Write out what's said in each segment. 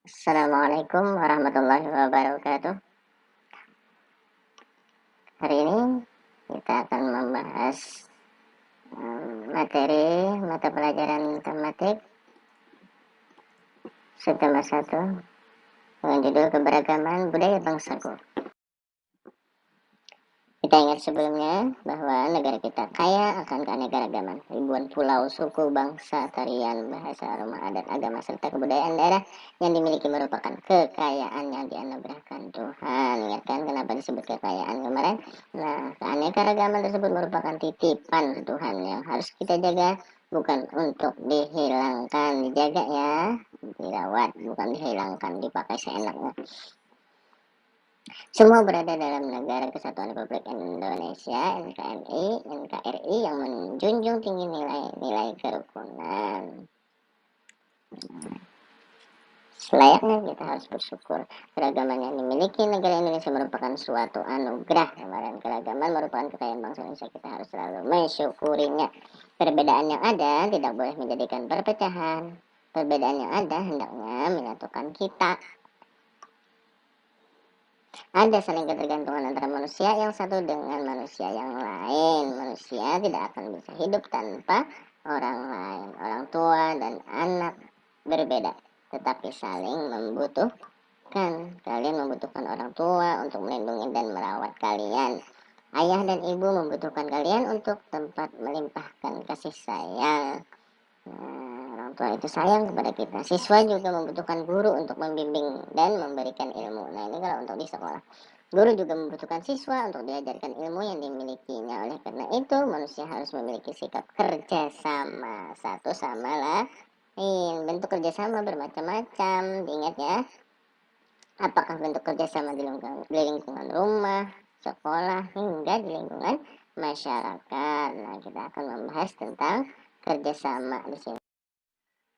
Assalamualaikum warahmatullahi wabarakatuh. Hari ini kita akan membahas materi mata pelajaran matematik subtema 1 dengan judul keberagaman budaya bangsaku. Kita ingat sebelumnya bahwa negara kita kaya akan keanekaragaman, ribuan pulau, suku, bangsa, tarian, bahasa, rumah adat, agama, serta kebudayaan daerah yang dimiliki merupakan kekayaan yang dianugerahkan Tuhan. Ingat kan kenapa disebut kekayaan kemarin? Nah, keanekaragaman tersebut merupakan titipan Tuhan yang harus kita jaga, bukan untuk dihilangkan, dijaga ya, dirawat, bukan dihilangkan, dipakai seenaknya. Semua berada dalam Negara Kesatuan Republik Indonesia (NKRI) yang menjunjung tinggi nilai-nilai kerukunan. Selayaknya kita harus bersyukur. Keragaman yang dimiliki negara Indonesia merupakan suatu anugerah. Kemarin keragaman merupakan kekayaan bangsa Indonesia. Kita harus selalu mensyukurinya. Perbedaan yang ada tidak boleh menjadikan perpecahan. Perbedaan yang ada hendaknya menyatukan kita. Ada saling ketergantungan antara manusia yang satu dengan manusia yang lain. Manusia tidak akan bisa hidup tanpa orang lain. Orang tua dan anak berbeda, tetapi saling membutuhkan. Kalian membutuhkan orang tua untuk melindungi dan merawat kalian. Ayah dan ibu membutuhkan kalian untuk tempat melimpahkan kasih sayang. Orang tua itu sayang kepada kita. Siswa juga membutuhkan guru untuk membimbing dan memberikan ilmu. Nah, ini kalau untuk di sekolah. Guru juga membutuhkan siswa untuk diajarkan ilmu yang dimilikinya. Oleh karena itu, manusia harus memiliki sikap kerjasama satu sama lain. Bentuk kerjasama bermacam-macam. Diingat ya. Apakah bentuk kerjasama di lingkungan rumah, sekolah, hingga di lingkungan masyarakat. Nah, kita akan membahas tentang kerjasama di sini.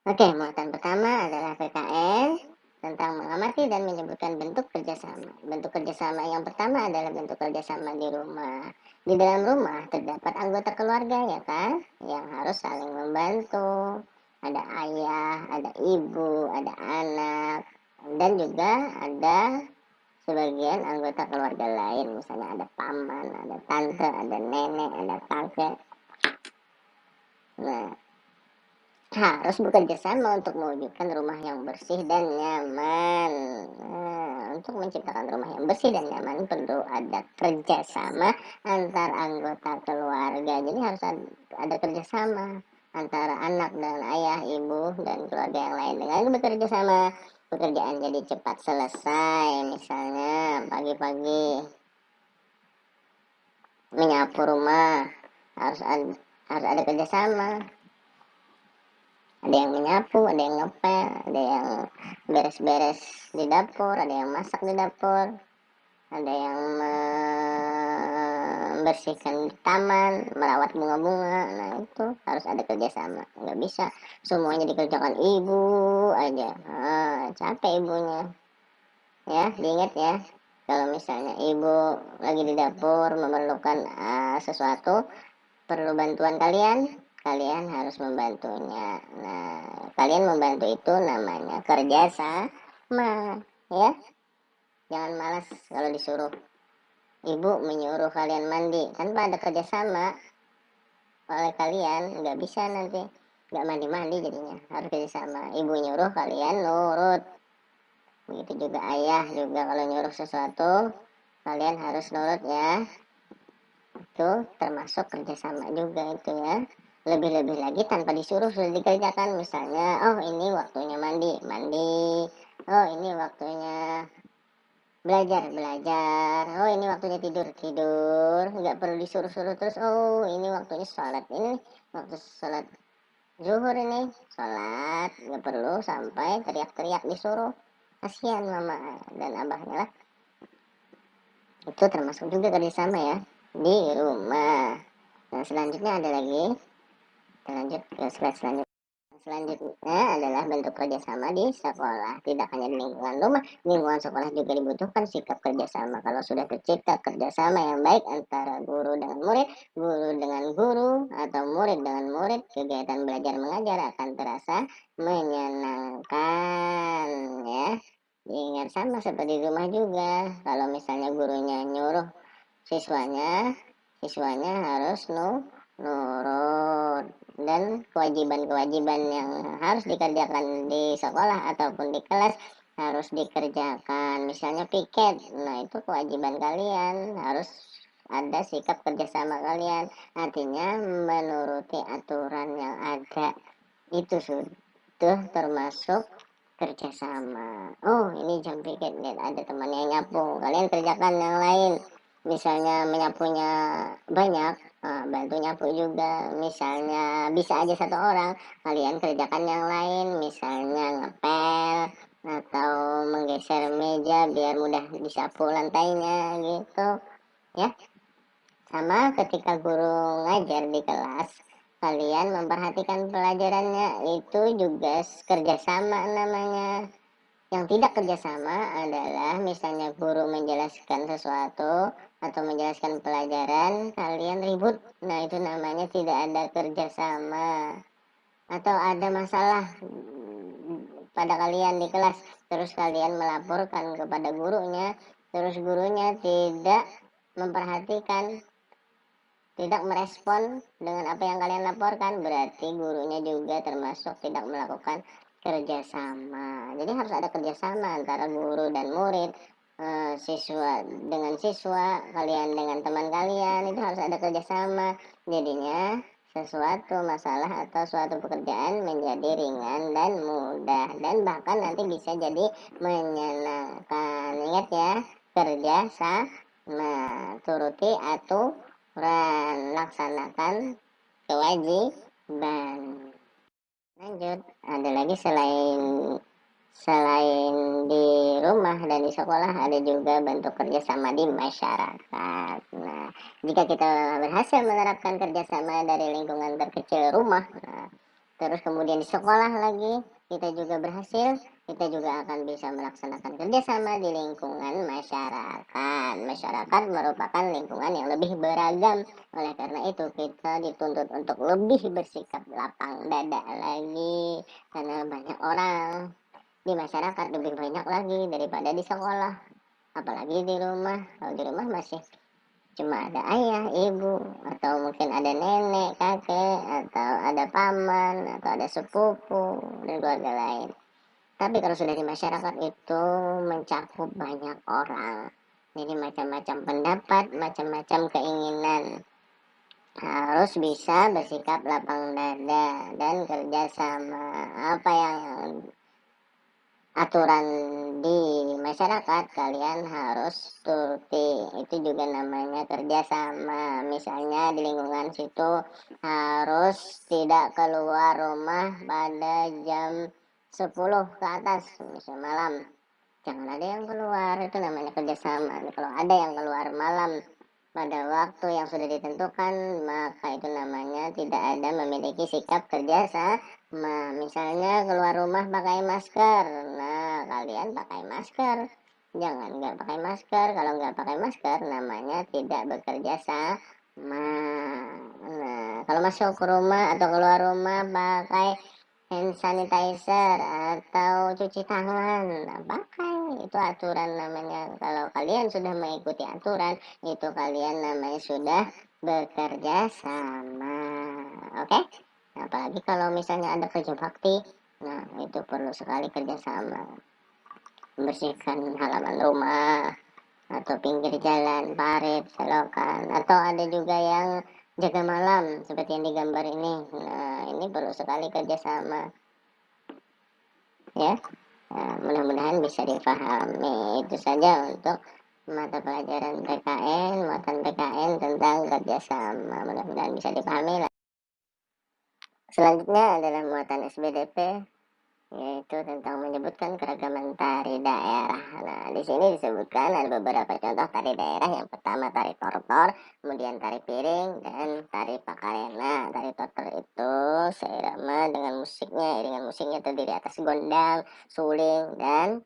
Oke, muatan pertama adalah PKN tentang mengamati dan menyebutkan bentuk kerjasama. Bentuk kerjasama yang pertama adalah bentuk kerjasama di rumah. Di dalam rumah terdapat anggota keluarga ya kan, yang harus saling membantu. Ada ayah, ada ibu, ada anak, dan juga ada sebagian anggota keluarga lain. Misalnya ada paman, ada tante, ada nenek, ada kakek. Nah, harus bekerja sama untuk mewujudkan rumah yang bersih dan nyaman. Nah, untuk menciptakan rumah yang bersih dan nyaman perlu ada kerjasama antar anggota keluarga. Jadi harus ada kerjasama antara anak dan ayah, ibu, dan keluarga yang lain. Dengan bekerja sama, pekerjaan jadi cepat selesai. Misalnya pagi-pagi menyapu rumah, harus ada kerjasama. Ada yang menyapu, ada yang ngepel, ada yang beres-beres di dapur, ada yang masak di dapur, ada yang membersihkan taman, merawat bunga-bunga. Nah, itu harus ada kerjasama. Nggak bisa semuanya dikerjakan ibu aja. Capek ibunya. Ya, diingat ya. Kalau misalnya ibu lagi di dapur memerlukan sesuatu, perlu bantuan kalian harus membantunya. Nah, kalian membantu itu namanya kerjasama, ya. Jangan malas kalau disuruh ibu menyuruh kalian mandi tanpa ada kerjasama oleh kalian, nggak bisa nanti, nggak mandi-mandi jadinya. Harus kerjasama. Ibu nyuruh, kalian nurut. Begitu juga ayah juga, kalau nyuruh sesuatu kalian harus nurut ya. Itu termasuk kerjasama juga itu ya. Lebih-lebih lagi tanpa disuruh sudah dikerjakan. Misalnya, oh ini waktunya mandi, oh ini waktunya belajar, oh ini waktunya tidur. Nggak perlu disuruh-suruh terus. Oh ini waktunya sholat, ini waktu sholat zuhur, ini sholat. Nggak perlu sampai teriak-teriak disuruh. Kasihan mama dan abahnya lah. Itu termasuk juga kerjasama ya di rumah. Nah, selanjutnya ada lagi. Kita lanjut ke slide selanjutnya. Selanjutnya adalah bentuk kerjasama di sekolah. Tidak hanya di lingkungan rumah, lingkungan sekolah juga dibutuhkan sikap kerjasama. Kalau sudah tercipta kerjasama yang baik antara guru dengan murid, guru dengan guru, atau murid dengan murid, kegiatan belajar mengajar akan terasa menyenangkan ya. sama seperti di rumah juga. Kalau misalnya gurunya nyuruh siswanya, siswanya harus nurut, dan kewajiban-kewajiban yang harus dikerjakan di sekolah ataupun di kelas harus dikerjakan. Misalnya piket, nah itu kewajiban kalian, harus ada sikap kerjasama kalian, artinya menuruti aturan yang ada, itu sudah termasuk kerjasama. Oh, ini jam piket, lihat ada teman yang nyapu, kalian kerjakan yang lain. Misalnya menyapunya banyak, bantu nyapu juga. Misalnya bisa aja satu orang, kalian kerjakan yang lain, misalnya ngepel atau menggeser meja biar mudah disapu lantainya gitu ya. Sama ketika guru ngajar di kelas, kalian memperhatikan pelajarannya, itu juga kerjasama namanya. Yang tidak kerjasama adalah misalnya guru menjelaskan sesuatu atau menjelaskan pelajaran, kalian ribut. Nah, itu namanya tidak ada kerjasama. Atau ada masalah pada kalian di kelas, terus kalian melaporkan kepada gurunya, terus gurunya tidak memperhatikan, tidak merespon dengan apa yang kalian laporkan, berarti gurunya juga termasuk tidak melakukan kerjasama. Jadi harus ada kerjasama antara guru dan murid, siswa dengan siswa, kalian dengan teman kalian, itu harus ada kerjasama. Jadinya sesuatu masalah atau suatu pekerjaan menjadi ringan dan mudah, dan bahkan nanti bisa jadi menyenangkan. Ingat ya, kerjasama, turuti aturan, laksanakan kewajiban. Lanjut, ada lagi selain selain di rumah dan di sekolah, ada juga bentuk kerjasama di masyarakat. Nah, jika kita berhasil menerapkan kerjasama dari lingkungan terkecil rumah, nah, terus kemudian di sekolah lagi, kita juga berhasil, kita juga akan bisa melaksanakan kerjasama di lingkungan masyarakat. Masyarakat merupakan lingkungan yang lebih beragam, oleh karena itu kita dituntut untuk lebih bersikap lapang dada lagi, karena banyak orang di masyarakat lebih banyak lagi daripada di sekolah, apalagi di rumah. Kalau di rumah masih cuma ada ayah, ibu, atau mungkin ada nenek, kakek, atau ada paman, atau ada sepupu, dan keluarga lain. Tapi kalau sudah di masyarakat itu mencakup banyak orang. Jadi macam-macam pendapat, macam-macam keinginan. Harus bisa bersikap lapang dada dan kerjasama. Apa yang aturan di masyarakat kalian harus turuti, itu juga namanya kerjasama. Misalnya di lingkungan situ harus tidak keluar rumah pada jam 10 ke atas, misalnya malam, jangan ada yang keluar, itu namanya kerjasama. Kalau ada yang keluar malam pada waktu yang sudah ditentukan, maka itu namanya tidak ada memiliki sikap kerjasama. Misalnya keluar rumah pakai masker, nah kalian pakai masker, jangan nggak pakai masker. Kalau nggak pakai masker namanya tidak bekerja sama. Nah, kalau masuk ke rumah atau keluar rumah pakai hand sanitizer atau cuci tangan, nah, pakai, itu aturan namanya. Kalau kalian sudah mengikuti aturan, itu kalian namanya sudah bekerja sama. Oke, nah, apalagi kalau misalnya ada kerja bakti, nah itu perlu sekali kerjasama. Membersihkan halaman rumah atau pinggir jalan, parit, selokan, atau ada juga yang jaga malam seperti yang digambar ini. Nah, ini perlu sekali kerjasama ya. Nah, mudah-mudahan bisa dipahami. Itu saja untuk mata pelajaran PKN, muatan PKN tentang kerjasama. Mudah-mudahan bisa dipahami. Selanjutnya adalah muatan SBDP, yaitu tentang menyebutkan keragaman tari daerah. Nah, di sini disebutkan ada beberapa contoh tari daerah. Yang pertama tari tortor, kemudian tari piring, dan tari pakarena. Tari tortor itu seirama dengan musiknya, iringan musiknya terdiri atas gondang, suling, dan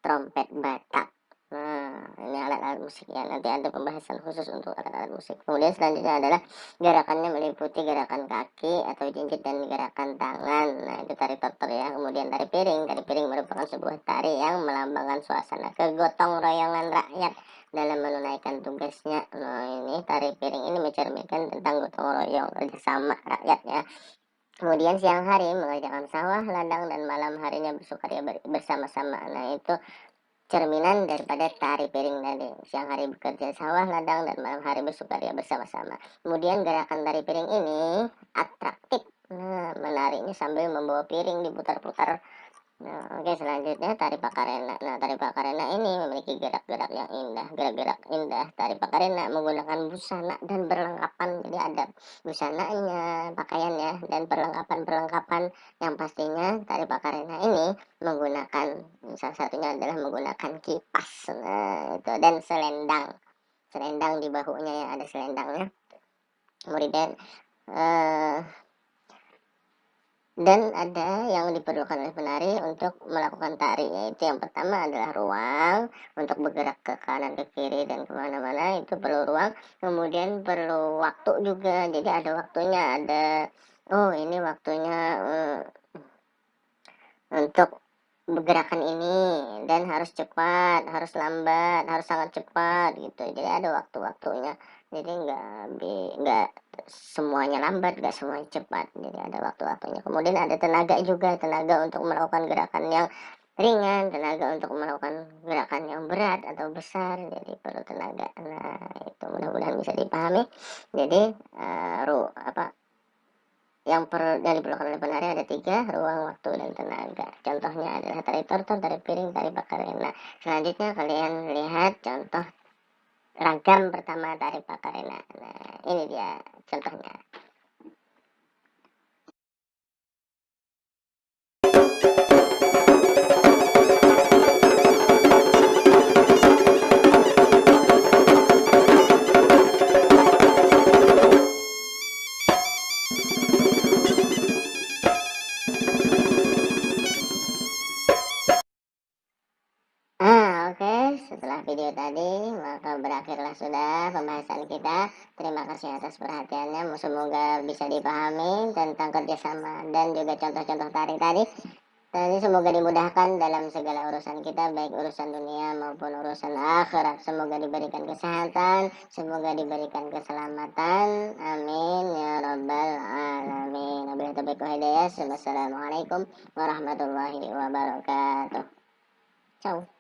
trompet Batak. Nah, ini alat-alat musik ya, nanti ada pembahasan khusus untuk alat-alat musik. Kemudian selanjutnya adalah gerakannya meliputi gerakan kaki atau jinjit dan gerakan tangan. Nah, itu tari tortor ya. Kemudian tari piring. Tari piring merupakan sebuah tari yang melambangkan suasana kegotong royongan rakyat dalam menunaikan tugasnya. Nah, ini tari piring ini mencerminkan tentang gotong royong kerjasama rakyat ya. Kemudian siang hari mengerjakan sawah, ladang, dan malam harinya bersukaria bersama-sama. Nah, itu cerminan daripada tari piring tadi. Siang hari bekerja sawah, ladang, dan malam hari bersukaria bersama-sama. Kemudian gerakan tari piring ini atraktif. Nah, menariknya sambil membawa piring diputar-putar. Nah, oke, selanjutnya tari Pakarena. Nah, tari Pakarena ini memiliki gerak-gerak yang indah, gerak-gerak indah. Tari Pakarena menggunakan busana dan perlengkapan. Jadi ada busananya, pakaiannya, dan perlengkapan-perlengkapan yang pastinya tari Pakarena ini menggunakan, salah satunya adalah menggunakan kipas. Nah, itu dan selendang. Selendang di bahunya ya, ada selendangnya. Kemudian eh dan ada yang diperlukan oleh penari untuk melakukan tari, yaitu yang pertama adalah ruang untuk bergerak ke kanan, ke kiri, dan kemana-mana, itu perlu ruang. Kemudian perlu waktu juga, jadi ada waktunya, ada, oh ini waktunya untuk gerakan ini, dan harus cepat, harus lambat, harus sangat cepat gitu. Jadi ada waktu-waktunya. Jadi nggak semuanya lambat, nggak semuanya cepat. Jadi ada waktu-waktunya. Kemudian ada tenaga juga, tenaga untuk melakukan gerakan yang ringan, tenaga untuk melakukan gerakan yang berat atau besar. Jadi perlu tenaga. Nah, itu mudah-mudahan bisa dipahami. Jadi yang diperlukan oleh penari ada 3, ruang, waktu, dan tenaga. Contohnya adalah tari tortor, tari piring, tari pakarena. Selanjutnya kalian lihat contoh ragam pertama tari pakarena. Nah, ini dia contohnya. Oke, setelah video tadi maka berakhirlah sudah pembahasan kita. Terima kasih atas perhatiannya, semoga bisa dipahami tentang kerjasama dan juga contoh-contoh tari tadi. Jadi semoga dimudahkan dalam segala urusan kita, baik urusan dunia maupun urusan akhirat. Semoga diberikan kesehatan, semoga diberikan keselamatan. Amin ya rabbal alamin. Wabillahi taufiq wal hidayah. Wassalamualaikum warahmatullahi wabarakatuh. Ciao.